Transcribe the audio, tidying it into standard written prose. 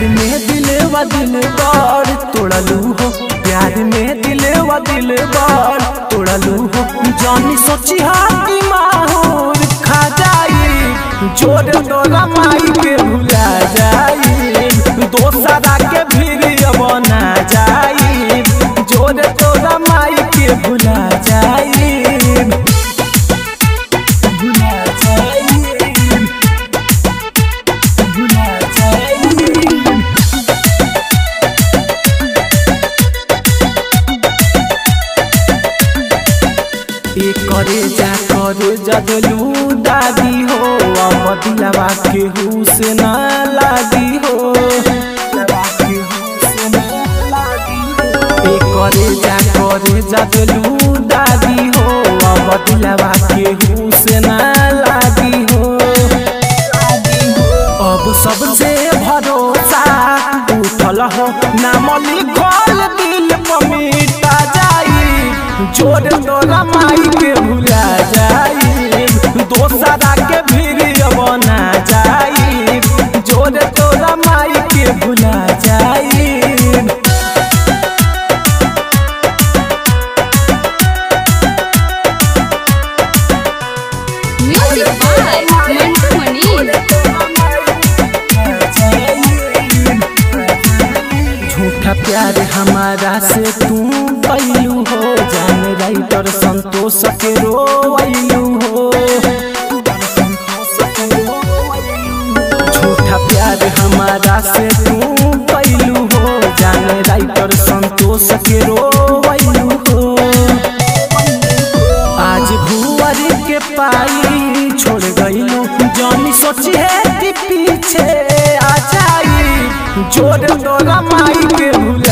में दिल बार तोड़लू हो, प्यार में दिल बार तोड़लू हो। जानी सोची हाथी माहौर खा जाई, जोर तोरा माई के भुला जाई, दोसरा के भीड़ बना जाई, जोर तोरा माई के भुला जाई। करे जा दिलू दादी हो, अब दिलवा के हुस न लागी हो। करे जा दिलू दादी हो, अब दिलवा के हुस न लागी हो। अब सबसे भरोसा उठल हो, नाम लिखल दिल पर मिटा जाई, जोर तोरा माई के भुला जाई, दोसरा के भीड़ बना जाई, जोर तोरा माई के भुला जाई। झूठा प्यार हमारा से तू कैलू हो, जान राइटर संतोष के रोइलू हो। झूठा प्यार हमारा से तू कैलू हो, जान राइटर संतोष के रोइलू हो। आज भुअर के पाई छोड़ गईलू, जानी सोची है कि पीछे आ जाई, जोर तोरा माई के भुला